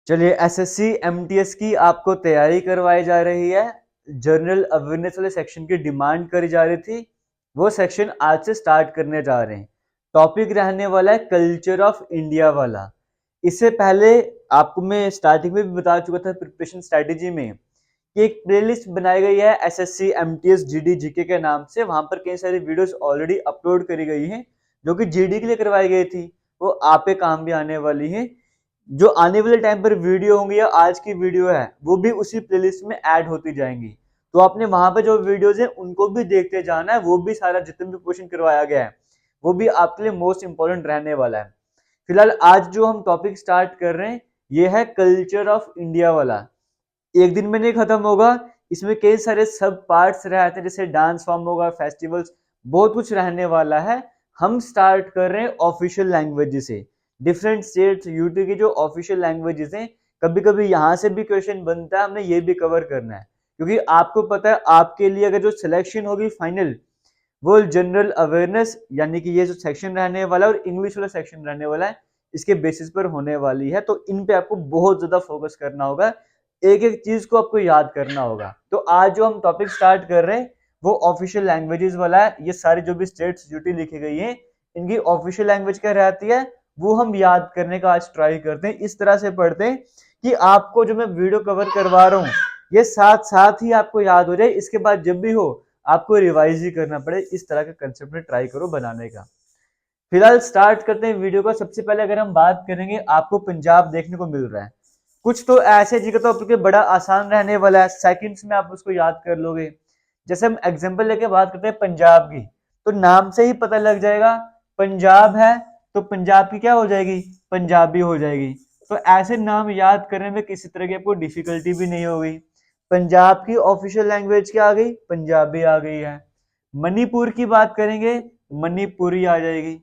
चलिए, SSC MTS की आपको तैयारी करवाई जा रही है। जनरल अवेयरनेस वाले सेक्शन की डिमांड करी जा रही थी, वो सेक्शन आज से स्टार्ट करने जा रहे हैं। टॉपिक रहने वाला है कल्चर ऑफ इंडिया वाला। इससे पहले आपको मैं स्टार्टिंग में भी बता चुका था प्रिपरेशन स्ट्रेटेजी में कि एक प्लेलिस्ट बनाई गई है एसएससी एमटीएस जीडी जीके के नाम से। वहां पर कई सारी वीडियोस ऑलरेडी अपलोड करी गई हैं जो कि जीडी के लिए करवाई गई थी, वो आप पे काम भी आने वाली है। जो आने वाले टाइम पर वीडियो होंगी या आज की वीडियो है वो भी उसी प्लेलिस्ट में ऐड होती जाएंगी। तो आपने वहां पे जो वीडियोस है उनको भी देखते जाना है, वो भी सारा जितने भी क्वेश्चन करवाया गया है वो भी आपके लिए मोस्ट इंपॉर्टेंट रहने वाला है। फिलहाल आज जो हम टॉपिक स्टार्ट कर रहे हैं ये है कल्चर ऑफ इंडिया वाला। एक दिन में नहीं खत्म होगा, इसमें कई सारे सब पार्ट्स रहते हैं, जैसे डांस फॉर्म होगा, फेस्टिवल्स, बहुत कुछ रहने वाला है। हम स्टार्ट कर रहे हैं ऑफिशियल लैंग्वेज से। डिफरेंट स्टेट्स यूटी की जो ऑफिशियल लैंग्वेजेस हैं, कभी कभी यहाँ से भी क्वेश्चन बनता है, हमने ये भी कवर करना है। क्योंकि आपको पता है आपके लिए अगर जो सिलेक्शन होगी फाइनल, वो जनरल अवेयरनेस यानी कि ये जो सेक्शन रहने वाला है और इंग्लिश वाला सेक्शन रहने वाला है, इसके बेसिस पर होने वाली है। तो इन पे आपको बहुत ज्यादा फोकस करना होगा, एक एक चीज को आपको याद करना होगा। तो आज जो हम टॉपिक स्टार्ट कर रहे हैं वो ऑफिशियल लैंग्वेजेस वाला है। ये सारी जो भी स्टेट्स ड्यूटी लिखी गई है इनकी ऑफिशियल लैंग्वेज क्या रहती है वो हम याद करने का आज ट्राई करते हैं। इस तरह से पढ़ते हैं कि आपको जो मैं वीडियो कवर करवा रहा हूँ ये साथ साथ ही आपको याद हो जाए, इसके बाद जब भी हो आपको रिवाइज ही करना पड़े। इस तरह का कंसेप्ट में ट्राई करो बनाने का। फिलहाल स्टार्ट करते हैं वीडियो का। सबसे पहले अगर हम बात करेंगे, आपको पंजाब देखने को मिल रहा है। कुछ तो ऐसे जगह तो आपके बड़ा आसान रहने वाला है, सेकंड्स में आप उसको याद कर लोगे। जैसे हम एग्जांपल लेके बात करते हैं पंजाब की, तो नाम से ही पता लग जाएगा पंजाब है तो पंजाब की क्या हो जाएगी, पंजाबी हो जाएगी। तो ऐसे नाम याद करने में किसी तरह की आपको डिफिकल्टी भी नहीं होगी। पंजाब की ऑफिशियल लैंग्वेज क्या आ गई, पंजाबी आ गई है। मणिपुर की बात करेंगे, मणिपुरी आ जाएगी।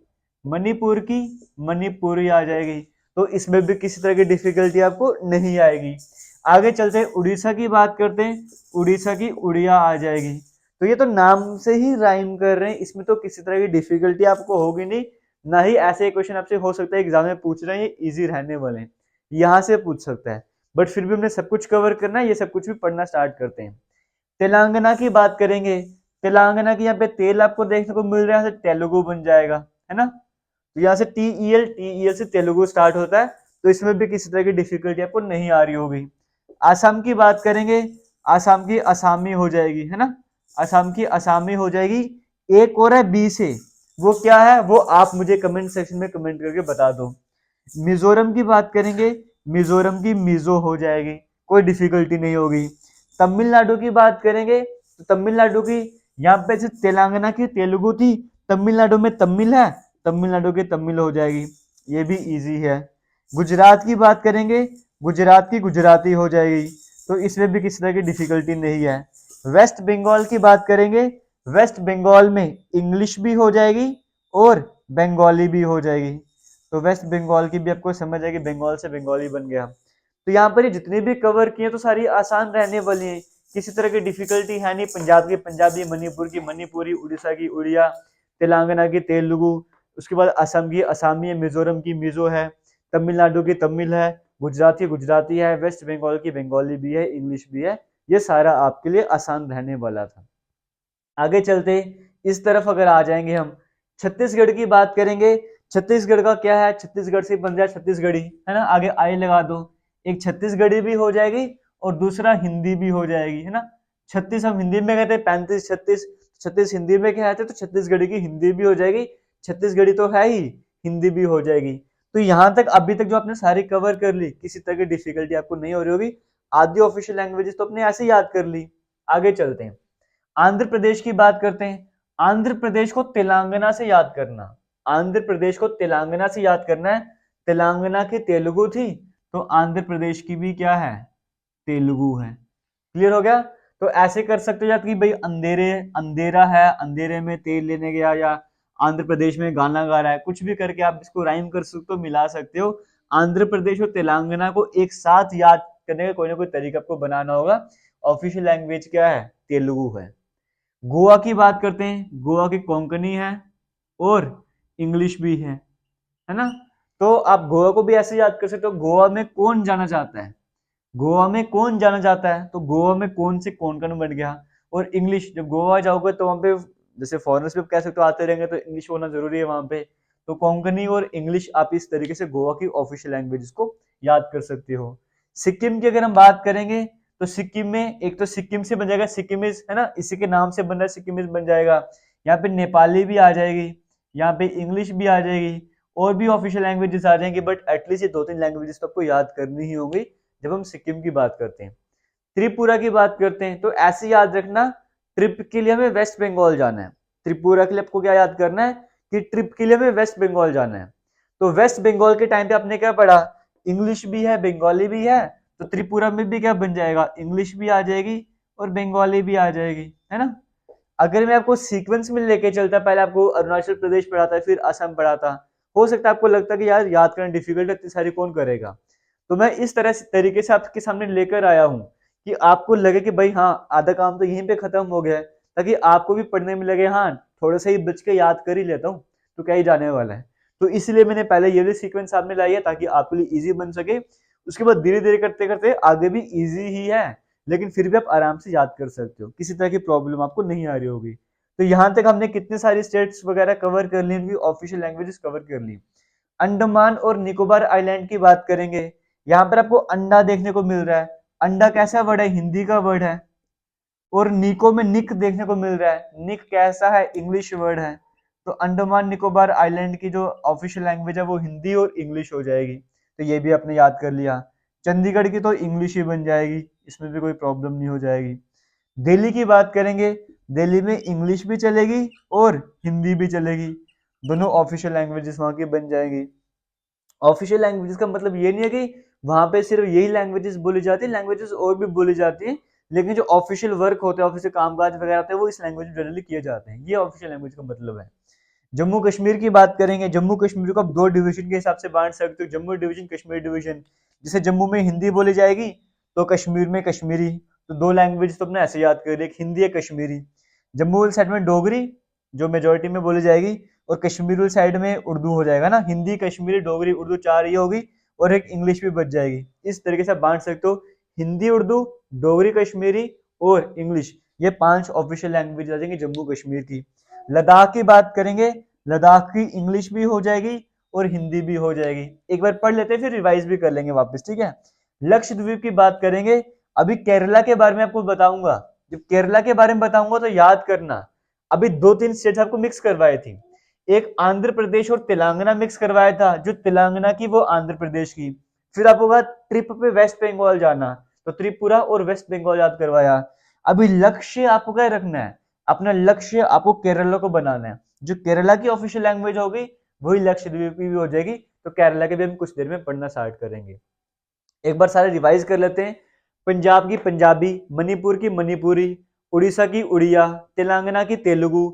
मणिपुर की मणिपुरी आ जाएगी। तो इसमें भी किसी तरह की डिफिकल्टी आपको नहीं आएगी। आगे चलते हैं, उड़ीसा की बात करते हैं, उड़ीसा की उड़िया आ जाएगी। तो ये तो नाम से ही राइम कर रहे हैं, इसमें तो किसी तरह की डिफिकल्टी आपको होगी नहीं। ना ही ऐसे क्वेश्चन आपसे हो सकता है एग्जाम में पूछ रहे हैं ये इजी रहने वाले हैं, यहाँ से पूछ सकता है। बट फिर भी हमने सब कुछ कवर करना है, ये सब कुछ भी पढ़ना स्टार्ट करते हैं। तेलंगाना की बात करेंगे, तेलंगाना की यहाँ पे तेल आपको देखने को मिल रहा है, तेलुगु बन जाएगा, है ना। तो यहाँ से टी ई एल से तेलुगु स्टार्ट होता है, तो इसमें भी किसी तरह की डिफिकल्टी आपको नहीं आ रही होगी। आसाम की बात करेंगे, आसाम की असामी हो जाएगी, है ना। आसाम की असामी हो जाएगी। एक और है बी से, वो क्या है वो आप मुझे कमेंट सेक्शन में कमेंट करके बता दो। मिजोरम की बात करेंगे, मिजोरम की मिजो हो जाएगी, कोई डिफिकल्टी नहीं होगी। तमिलनाडु की बात करेंगे तो तमिलनाडु की यहाँ पे से तेलंगाना की तेलुगु थी, तमिलनाडु में तमिल है, तमिलनाडु की तमिल हो जाएगी, ये भी इजी है। गुजरात की बात करेंगे, गुजरात की गुजराती हो जाएगी, तो इसमें भी किसी तरह की डिफिकल्टी नहीं है। वेस्ट बंगाल की बात करेंगे, वेस्ट बंगाल में इंग्लिश भी हो जाएगी और बंगाली भी हो जाएगी। तो वेस्ट बंगाल की भी आपको समझ आएगी, बंगाल से बंगाली बन गया। तो यहाँ पर ये जितने भी कवर किए तो सारी आसान रहने वाली है, किसी तरह की डिफिकल्टी है नहीं। पंजाब की पंजाबी, मणिपुर की मणिपुरी, उड़ीसा की उड़िया, तेलंगाना की तेलुगु, उसके बाद असम की असामी है, मिजोरम की मिजो है, तमिलनाडु की तमिल है, गुजरात की गुजराती है, वेस्ट बंगाल की बंगाली भी है, इंग्लिश भी है। ये सारा आपके लिए आसान रहने वाला था। आगे चलते इस तरफ अगर आ जाएंगे हम, छत्तीसगढ़ की बात करेंगे। छत्तीसगढ़ का क्या है, छत्तीसगढ़ से बन जाए छत्तीसगढ़ी, है ना, आगे आई लगा दो, एक छत्तीसगढ़ी भी हो जाएगी और दूसरा हिंदी भी हो जाएगी, है ना। 36 हम हिंदी में कहते हैं, 35 36, 36 हिंदी में कहते हैं, तो छत्तीसगढ़ी की हिंदी भी हो जाएगी, छत्तीसगढ़ी तो है ही, हिंदी भी हो जाएगी। तो यहाँ तक अभी तक जो आपने सारी कवर कर ली, किसी तरह की डिफिकल्टी आपको नहीं हो रही होगी। आधी ऑफिशियल लैंग्वेजेस तो अपने ऐसे याद कर ली। आगे चलते हैं, आंध्र प्रदेश की बात करते हैं। आंध्र प्रदेश को तेलंगाना से याद करना, आंध्र प्रदेश को तेलंगाना से याद करना है। तेलंगाना की तेलुगु थी, तो आंध्र प्रदेश की भी क्या है, तेलुगु है। क्लियर हो गया। तो ऐसे कर सकते हो कि भाई अंधेरे, अंधेरा है, अंधेरे में तेल लेने गया, या आंध्र प्रदेश में गाना गा रहा है, कुछ भी करके आप इसको राइम कर सकते हो, मिला सकते हो। आंध्र प्रदेश और तेलंगाना को एक साथ याद करने का कोई ना कोई तरीका आपको बनाना होगा। ऑफिशियल लैंग्वेज क्या है, तेलुगु है। गोवा की बात करते हैं, गोवा की कोंकणी है और इंग्लिश भी है ना। तो आप गोवा को भी ऐसे याद कर सकते हो, गोवा में कौन जाना चाहता है, गोवा में कौन जाना चाहता है, तो गोवा में कौन से कौन कन बन गया। और इंग्लिश, जब गोवा जाओगे तो वहां पे जैसे फॉरेनर्स भी कह सकते हो आते रहेंगे, तो इंग्लिश होना जरूरी है वहां पे। तो कोंकणी और इंग्लिश आप इस तरीके से गोवा की ऑफिशियल लैंग्वेज को याद कर सकते हो। सिक्किम की अगर हम बात करेंगे, तो सिक्किम में एक तो सिक्किम से बन जाएगा सिक्किमिज, है ना, इसी के नाम से बन रहा है, सिक्किमिज बन जाएगा। यहाँ पे नेपाली भी आ जाएगी, यहाँ पे इंग्लिश भी आ जाएगी, और भी ऑफिशियल लैंग्वेजेस आ जाएंगी, बट एटलीस्ट ये 2-3 लैंग्वेजेस तो आपको याद करनी ही होंगी जब हम सिक्किम की बात करते हैं। त्रिपुरा की बात करते हैं, तो ऐसे याद रखना, ट्रिप के लिए हमें वेस्ट बंगाल जाना है। त्रिपुरा के लिए आपको क्या याद करना है कि ट्रिप के लिए हमें वेस्ट बंगाल जाना है। तो वेस्ट बंगाल के टाइम पे आपने क्या पढ़ा, इंग्लिश भी है बंगाली भी है, तो त्रिपुरा में भी क्या बन जाएगा, इंग्लिश भी आ जाएगी और बंगाली भी आ जाएगी, है ना। अगर मैं आपको सीक्वेंस में लेके चलता, पहले आपको अरुणाचल प्रदेश पढ़ा था, फिर असम पढ़ा था, हो सकता है आपको लगता कि यार याद करना डिफिकल्ट है, इतनी सारी कौन करेगा। तो मैं इस तरह से तरीके से आपके सामने लेकर आया हूं कि आपको लगे कि भाई हाँ, आधा काम तो यहीं पे खत्म हो गया है, ताकि आपको भी पढ़ने में लगे हाँ थोड़ा सा ही बच के याद कर ही लेता हूँ, तो क्या ही जाने वाला है। तो इसलिए मैंने पहले ये सीक्वेंस सामने लाई है ताकि आपके लिए इजी बन सके। उसके बाद धीरे धीरे करते करते आगे भी इजी ही है, लेकिन फिर भी आप आराम से याद कर सकते हो, किसी तरह की प्रॉब्लम आपको नहीं आ रही होगी। तो यहाँ तक हमने कितने सारी स्टेट्स वगैरह कवर कर ली, उनकी ऑफिशियल लैंग्वेजेस कवर कर ली। अंडमान और निकोबार आइलैंड की बात करेंगे, यहाँ पर आपको अंडा देखने को मिल रहा है। अंडा कैसा वर्ड है, हिंदी का वर्ड है। और निको में निक देखने को मिल रहा है, निक कैसा है, इंग्लिश वर्ड है। तो अंडमान निकोबार आइलैंड की जो ऑफिशियल लैंग्वेज है वो हिंदी और इंग्लिश हो जाएगी, तो ये भी आपने याद कर लिया। चंडीगढ़ की तो इंग्लिश ही बन जाएगी, इसमें भी कोई प्रॉब्लम नहीं हो जाएगी। दिल्ली की बात करेंगे, दिल्ली में इंग्लिश भी चलेगी और हिंदी भी चलेगी, दोनों ऑफिशियल लैंग्वेजेस वहां की बन जाएंगी। ऑफिशियल लैंग्वेजेस का मतलब ये नहीं है कि वहां पे सिर्फ यही लैंग्वेजेस बोली जाती है, लैंग्वेजेस और भी बोली जाती हैं, लेकिन जो ऑफिशियल वर्क होते हैं, ऑफिशियल कामकाज वगैरह होते हैं, वो इस लैंग्वेज में जनरली किए जाते हैं। ये ऑफिशियल लैंग्वेज का मतलब है। जम्मू कश्मीर की बात करेंगे, जम्मू कश्मीर को आप 2 डिवीजन के हिसाब से बांट सकते हो, जम्मू डिवीजन, कश्मीर डिवीजन। जैसे जम्मू में हिंदी बोली जाएगी, तो कश्मीर में कश्मीरी। तो 2 लैंग्वेज तो अपने ऐसे याद कर लिया, एक हिंदी है कश्मीरी। जम्मू वाली साइड में डोगरी जो मेजोरिटी में बोली जाएगी, और कश्मीर वाली साइड में उर्दू हो जाएगा ना, हिंदी कश्मीरी डोगरी उर्दू 4 ये होगी, और एक इंग्लिश भी बच जाएगी। इस तरीके से बांट सकते हो, हिंदी उर्दू, डोगरी कश्मीरी और इंग्लिश, ये 5 ऑफिशियल लैंग्वेज आ जाएंगी जम्मू कश्मीर की। लद्दाख की बात करेंगे, लद्दाख की इंग्लिश भी हो जाएगी और हिंदी भी हो जाएगी। एक बार पढ़ लेते हैं फिर रिवाइज भी कर लेंगे वापस, ठीक है। लक्षद्वीप की बात करेंगे, अभी केरला के बारे में आपको बताऊंगा, जब केरला के बारे में बताऊंगा तो याद करना, अभी 2-3 स्टेट आपको मिक्स करवाई थी, एक आंध्र प्रदेश और तेलंगाना मिक्स करवाया था, जो तेलंगाना की वो आंध्र प्रदेश की। फिर आपको कहा ट्रिप पे वेस्ट बंगाल जाना, तो त्रिपुरा और वेस्ट बंगाल याद करवाया। अभी लक्ष्य आपको क्या रखना है, अपना लक्ष्य आपको केरला को बनाना है, जो केरला की ऑफिशियल लैंग्वेज होगी वही लक्षद्वीप की भी हो जाएगी। तो केरला के भी हम कुछ देर में पढ़ना स्टार्ट करेंगे। एक बार सारे रिवाइज कर लेते हैं। पंजाब की पंजाबी, मणिपुर की मणिपुरी, उड़ीसा की उड़िया, तेलंगाना की तेलुगु,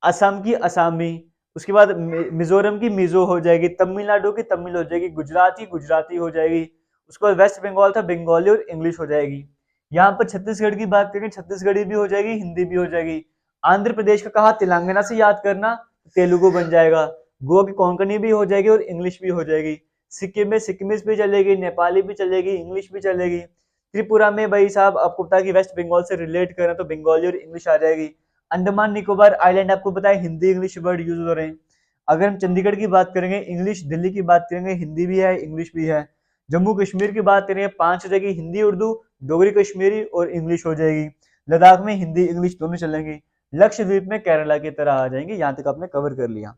असम की असामी, उसके बाद मिजोरम की मिजो हो जाएगी, तमिलनाडु की तमिल हो जाएगी, गुजरात की गुजराती हो जाएगी, उसके बाद वेस्ट बंगाल था बंगाली और इंग्लिश हो जाएगी। यहाँ पर छत्तीसगढ़ की बात करें, छत्तीसगढ़ी भी हो जाएगी, हिंदी भी हो जाएगी। आंध्र प्रदेश का कहा तेलंगाना से याद करना, तेलुगु बन जाएगा। गोवा की कोंकणी भी हो जाएगी और इंग्लिश भी हो जाएगी। सिक्किम में सिक्किमिस भी चलेगी, नेपाली भी चलेगी, इंग्लिश भी चलेगी। त्रिपुरा में भाई साहब आपको पता है कि वेस्ट बंगाल से रिलेट करें तो बंगाली और इंग्लिश आ जाएगी। अंडमान निकोबार आइलैंड आपको पता है हिंदी इंग्लिश वर्ड यूज हो रहे हैं। अगर हम चंडीगढ़ की बात करेंगे इंग्लिश, दिल्ली की बात करेंगे हिंदी भी है इंग्लिश भी है। जम्मू कश्मीर की बात करेंगे 5 हो जाएगी, हिंदी उर्दू, डोगरी कश्मीरी और इंग्लिश हो जाएगी। लद्दाख में हिंदी इंग्लिश दोनों चलेंगी। लक्षद्वीप में केरला की तरह आ जाएंगे। यहाँ तक आपने कवर कर लिया।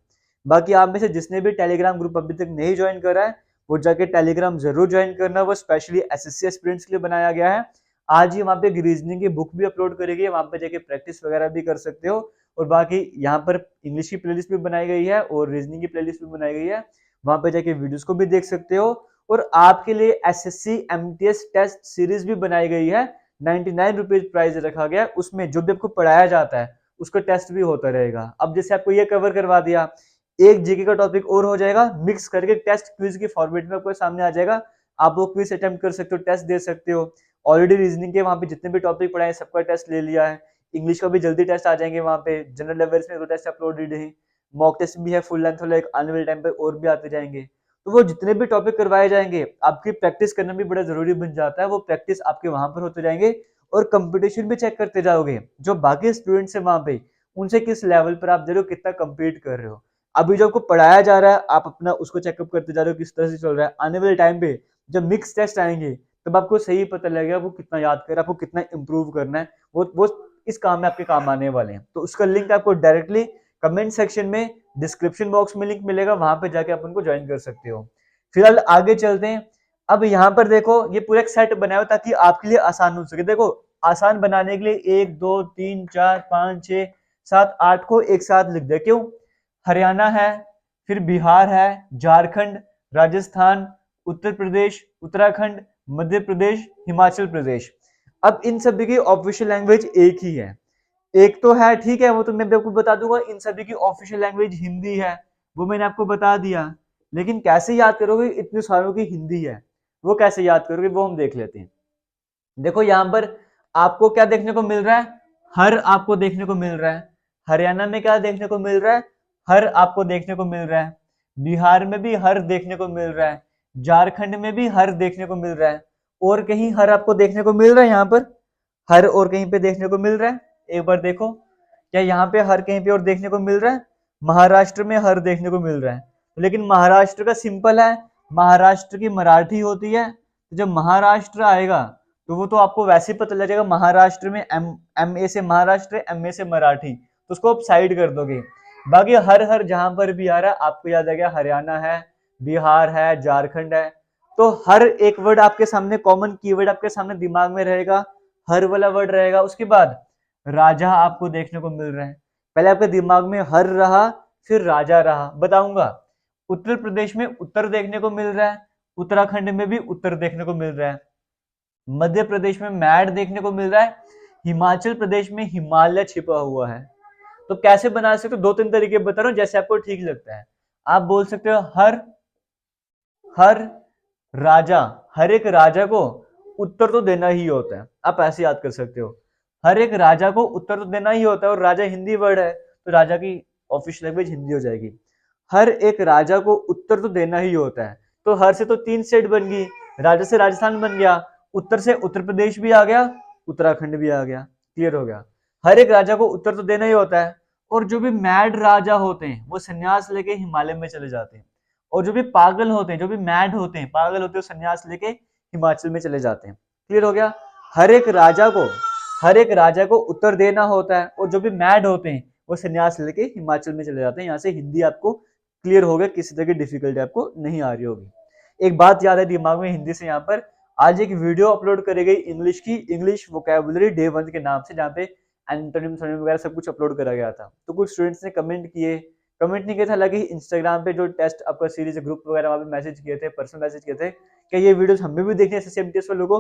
बाकी आप में से जिसने भी टेलीग्राम ग्रुप अभी तक नहीं ज्वाइन करा है, वो जाके टेलीग्राम जरूर ज्वाइन करना, वो स्पेशली एसएससी एस्पिरेंट्स के लिए बनाया गया है। आज ही वहाँ पे रीजनिंग की बुक भी अपलोड करेगी, वहाँ पे जाके प्रैक्टिस वगैरह भी कर सकते हो। और बाकी यहाँ पर इंग्लिश की प्लेलिस्ट भी बनाई गई है और रीजनिंग की प्लेलिस्ट भी बनाई गई है, वहाँ पे जाके वीडियोस को भी देख सकते हो। और आपके लिए एसएससी एमटीएस टेस्ट सीरीज भी बनाई गई है, 99 रुपीज प्राइस रखा गया, उसमें जो भी आपको पढ़ाया जाता है उसका टेस्ट भी होता रहेगा। अब जैसे आपको ये कवर करवा दिया, एक जीके का टॉपिक और हो जाएगा, मिक्स करके टेस्ट क्विज के फॉर्मेट में आपको सामने आ जाएगा। आप वो क्विज अटेम्प्ट कर सकते हो, टेस्ट दे सकते हो। ऑलरेडी रीजनिंग के वहां पे जितने भी टॉपिक पढ़ाए सबका टेस्ट ले लिया है। इंग्लिश का भी जल्दी टेस्ट आ जाएंगे, वहां पे जनरल अवेयर्स में टेस्ट अपलोडेड है, मॉक टेस्ट भी है फुल लेंथ वाला, एक आने वाले टाइम पे और भी आते जाएंगे। तो वो जितने भी टॉपिक करवाए जाएंगे आपकी प्रैक्टिस करना भी बड़ा जरूरी बन जाता है। वो प्रैक्टिस आपके वहां पर होते जाएंगे और कंपटीशन भी चेक करते जाओगे जो बाकी स्टूडेंट्स है वहां पे, उनसे किस लेवल पर आप दे रहे हो, कितना कम्पीट कर रहे हो। अभी जो आपको पढ़ाया जा रहा है आप अपना उसको चेकअप करते जा रहे हो किस तरह से चल रहा है। आने वाले टाइम पे जब मिक्स टेस्ट आएंगे तब आपको सही पता लगेगा वो कितना याद कर, आपको कितना इंप्रूव करना है। वो इस काम में आपके काम आने वाले हैं। तो उसका लिंक आपको डायरेक्टली कमेंट सेक्शन में, डिस्क्रिप्शन बॉक्स में लिंक मिलेगा, वहां पे जाके आप उनको ज्वाइन कर सकते हो। फिलहाल आगे चलते हैं। अब यहाँ पर देखो ये पूरा एक सेट बनाया हो ताकि आपके लिए आसान हो सके। देखो आसान बनाने के लिए 1 2 3 4 5 6 7 8 को एक साथ लिख दे। क्यों? हरियाणा है, फिर बिहार है, झारखंड, राजस्थान, उत्तर प्रदेश, उत्तराखंड, मध्य प्रदेश, हिमाचल प्रदेश। अब इन सभी की ऑफिशियल लैंग्वेज एक ही है। एक तो है, ठीक है, वो तो मैं आपको बता दूंगा। इन सभी की ऑफिशियल लैंग्वेज हिंदी है, वो मैंने आपको बता दिया। लेकिन कैसे याद करोगे, इतने सारों की हिंदी है, वो कैसे याद करोगे वो हम देख लेते हैं। देखो यहाँ पर आपको क्या देखने को मिल रहा है, हर आपको देखने को मिल रहा है। हरियाणा में क्या देखने को मिल रहा है, हर आपको देखने को मिल रहा है। बिहार में भी हर देखने को मिल रहा है, झारखंड में भी हर देखने को मिल रहा है। और कहीं हर आपको देखने को मिल रहा है, यहाँ पर हर और कहीं पे देखने को मिल रहा है। एक बार देखो, क्या यहाँ पे हर कहीं पे और देखने को मिल रहा है? महाराष्ट्र में हर देखने को मिल रहा है, लेकिन महाराष्ट्र का सिंपल है, महाराष्ट्र की मराठी होती है। तो जब महाराष्ट्र आएगा तो वो तो आपको वैसे ही पता लग जाएगा। महाराष्ट्र में एम ए से महाराष्ट्र, एम ए से मराठी, तो उसको आप साइड कर दोगे। बाकी हर हर जहां पर भी आ रहा है आपको याद आ गया, हरियाणा है, बिहार है, झारखंड है। तो हर एक वर्ड आपके सामने, कॉमन कीवर्ड आपके सामने दिमाग में रहेगा, हर वाला वर्ड रहेगा। उसके बाद राजा आपको देखने को मिल रहा है। पहले आपके दिमाग में हर रहा, फिर राजा रहा। बताऊंगा, उत्तर प्रदेश में उत्तर देखने को मिल रहा है, उत्तराखंड में भी उत्तर देखने को मिल रहा है, मध्य प्रदेश में मैड देखने को मिल रहा है, हिमाचल प्रदेश में हिमालय छिपा हुआ है। तो कैसे बना सकते हो? 2-3 तरीके बता रहा हूं, जैसे आपको ठीक लगता है। आप बोल सकते हो हर राजा, हर एक राजा को उत्तर तो देना ही होता है। आप ऐसे याद कर सकते हो, हर एक राजा को उत्तर तो देना ही होता है। और राजा हिंदी वर्ड है तो राजा की ऑफिशियल लैंग्वेज हिंदी हो जाएगी। हर एक राजा को उत्तर तो देना ही होता है। तो हर से तो 3 स्टेट बन गई, राजा से राजस्थान बन गया, उत्तर से उत्तर प्रदेश भी आ गया, उत्तराखंड भी आ गया। क्लियर हो गया? हर एक राजा को उत्तर तो देना ही होता है। और जो भी मैड राजा होते हैं वो संन्यास लेके हिमालय में चले जाते हैं। और जो भी पागल होते हैं, जो भी मैड होते हैं, पागल होते हैं, संन्यास लेके हिमाचल में चले जाते हैं। क्लियर हो गया? हर एक राजा को उत्तर देना होता है। और जो भी मैड होते हैं वो संन्यास लेके हिमाचल में चले जाते हैं। यहाँ से हिंदी आपको क्लियर हो गया, किसी तरह की डिफिकल्टी आपको नहीं आ रही होगी। एक बात याद है दिमाग में हिंदी से, यहाँ पर आज एक वीडियो अपलोड करी गई इंग्लिश की, इंग्लिश वोकैबुलरी डे 1 के नाम से, जहाँ पे एंटोनिम सोनिम वगैरह सब कुछ अपलोड करा गया था। तो कुछ स्टूडेंट्स ने कमेंट नहीं किया था, हालांकि इंस्टाग्राम पे जो टेस्ट आपका सीरीज ग्रुप वगैरह वहाँ पे मैसेज किए थे, पर्सनल मैसेज किए थे कि ये वीडियोस हमें भी देखनी है एसएससी एमटीएस वालों को।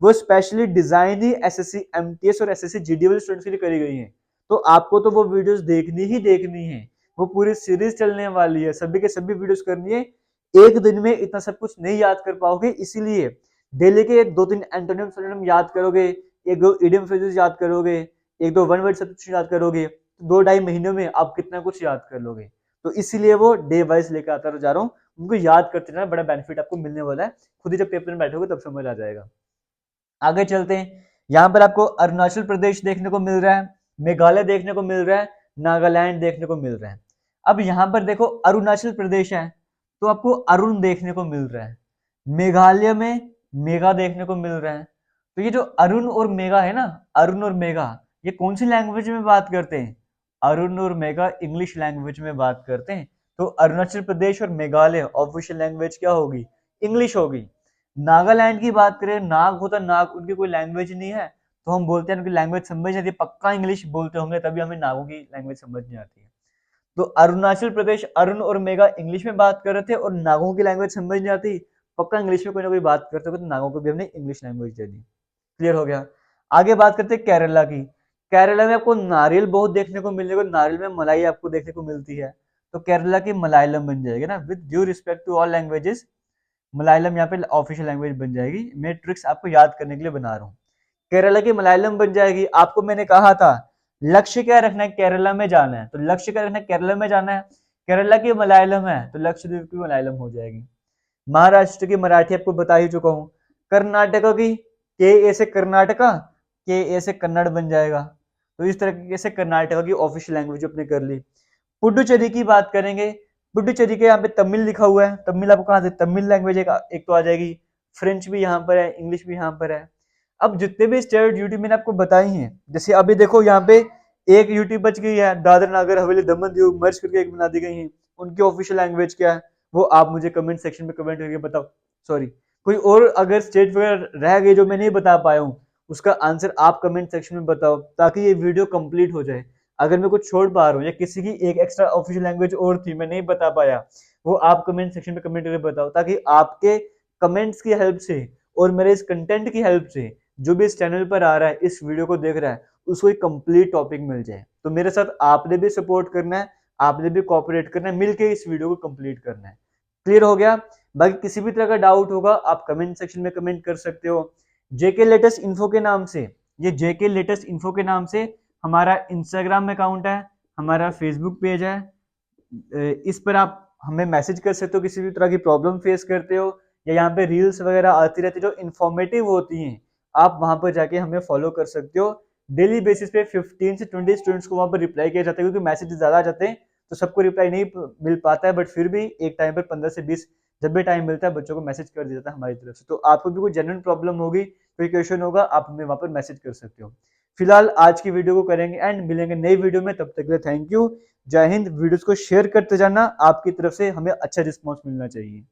वो स्पेशली डिजाइन ही एसएससी एमटीएस और एसएससी जीडी वाले स्टूडेंट्स के लिए करी गई है। तो आपको तो वो वीडियोस देखनी ही देखनी है, वो पूरी सीरीज चलने वाली है, सभी के सभी वीडियोस करनी है। एक दिन में इतना सब कुछ नहीं याद कर पाओगे, इसीलिए डेली के 2-3 एंटोनिम सिनोनिम याद करोगे, 1-2 इडियम फ्रेजेस याद करोगे, 1-2 वन वर्ड सब्स्टिट्यूशन याद करोगे, तो 2-2.5 महीनों में आप कितना कुछ याद कर लोगे। तो इसीलिए वो डे वाइज लेकर आता जा रहा हूँ। उनको याद करते रहना, बड़ा बेनिफिट आपको मिलने वाला है। खुद ही जब पेपर में बैठोगे तब समझ आ जाएगा। आगे चलते हैं। यहाँ पर आपको अरुणाचल प्रदेश देखने को मिल रहा है, मेघालय देखने को मिल रहा है, नागालैंड देखने को मिल रहा है। अब यहाँ पर देखो अरुणाचल प्रदेश है तो आपको अरुण देखने को मिल रहा है, मेघालय में मेघा देखने को मिल रहा है। तो ये जो अरुण और मेघा है ना, अरुण और मेघा, ये कौन सी लैंग्वेज में बात करते हैं? अरुण और मेघा इंग्लिश लैंग्वेज में बात करते हैं। तो अरुणाचल प्रदेश और मेघालय ऑफिशियल लैंग्वेज क्या होगी? इंग्लिश होगी। नागालैंड की बात करें, नाग होता नाग, उनकी कोई लैंग्वेज नहीं है, तो हम बोलते हैं उनकी लैंग्वेज समझ नहीं आती, पक्का इंग्लिश बोलते होंगे तभी हमें नागों की लैंग्वेज समझ नहीं आती है। तो अरुणाचल प्रदेश अरुण और मेघा इंग्लिश में बात कर रहे थे और नागों की लैंग्वेज समझ नहीं आती, पक्का इंग्लिश में कोई ना कोई बात करते हो, तो नागों को भी हमने इंग्लिश लैंग्वेज दे दी। क्लियर हो गया? आगे बात करते हैं केरला की। केरला में आपको नारियल बहुत देखने को मिलेगा, नारियल में मलाई आपको देखने को मिलती है। तो केरला की मलयालम बन जाएगी ना, with due respect to all languages, Malayalam यहाँ पे ऑफिशियल लैंग्वेज बन जाएगी। मैं ट्रिक्स आपको याद करने के लिए बना रहा हूँ। केरला की मलयालम बन जाएगी। आपको मैंने कहा था लक्ष्य क्या रखना है, केरला में जाना है, तो लक्ष्य क्या रखना है, केरला में जाना है। केरला की मलयालम है तो लक्षद्वीप की मलयालम हो जाएगी। महाराष्ट्र की मराठी आपको बता ही चुका हूँ। कर्नाटका की के ए से कर्नाटका, के ए से कन्नड़ बन जाएगा। तो इस तरीके से कर्नाटका की ऑफिशियल लैंग्वेज अपने कर ली। पुडुचेरी की बात करेंगे, पुडुचेरी के यहाँ पे तमिल लिखा हुआ है, तमिल आपको कहाँ से, तमिल लैंग्वेज एक तो आ जाएगी, फ्रेंच भी यहाँ पर है, इंग्लिश भी यहाँ पर है। अब जितने भी स्टेट यूटी मैंने आपको बताई हैं, जैसे अभी देखो यहाँ पे एक यूटी बच गई है, दादर नागर हवेली दमन दीव मर्ज करके एक बना दी गई है, उनकी ऑफिशियल लैंग्वेज क्या है वो आप मुझे कमेंट सेक्शन में कमेंट करके बताओ। सॉरी, कोई और अगर स्टेट वगैरह रह गई जो मैं नहीं बता पाया हूँ, उसका आंसर आप कमेंट सेक्शन में बताओ ताकि ये वीडियो कंप्लीट हो जाए। अगर मैं कुछ छोड़ पा रहा हूँ या किसी की एक एक्स्ट्रा ऑफिशियल लैंग्वेज और थी मैं नहीं बता पाया, वो आप कमेंट सेक्शन में कमेंट करके बताओ, ताकि आपके कमेंट्स की हेल्प से और मेरे इस कंटेंट की हेल्प से जो भी इस चैनल पर आ रहा है, इस वीडियो को देख रहा है, उसको एक कंप्लीट टॉपिक मिल जाए। तो मेरे साथ आपने भी सपोर्ट करना है, आपने भी कोऑपरेट करना है, मिलके इस वीडियो को कंप्लीट करना है। क्लियर हो गया? बाकी किसी भी तरह का डाउट होगा आप कमेंट सेक्शन में कमेंट कर सकते हो। जेके लेटेस्ट इन्फो के नाम से, ये जेके लेटेस्ट इन्फो के नाम से हमारा इंस्टाग्राम अकाउंट है, हमारा फेसबुक पेज है। इस पर आप हमें मैसेज कर सकते हो किसी भी तरह की प्रॉब्लम फेस करते हो, या यहाँ पे रील्स वगैरह आती रहती है जो इन्फॉर्मेटिव होती हैं, आप वहां पर जाके हमें फॉलो कर सकते हो। डेली बेसिस पे 15 से 20 स्टूडेंट्स को वहां पर रिप्लाई किया जाता है, क्योंकि मैसेज ज्यादा आ जाते हैं तो सबको रिप्लाई नहीं मिल पाता है, बट फिर भी एक टाइम पर 15 से 20 जब भी टाइम मिलता है बच्चों को मैसेज कर दिया जाता है हमारी तरफ से। तो आपको भी कोई जेन्युइन प्रॉब्लम होगी, कोई क्वेश्चन होगा, आप हमें वहां पर मैसेज कर सकते हो। फिलहाल आज की वीडियो को करेंगे एंड मिलेंगे नई वीडियो में, तब तक के लिए थैंक यू। जय हिंद। वीडियोस को शेयर करते जाना, आपकी तरफ से हमें अच्छा रिस्पॉन्स मिलना चाहिए।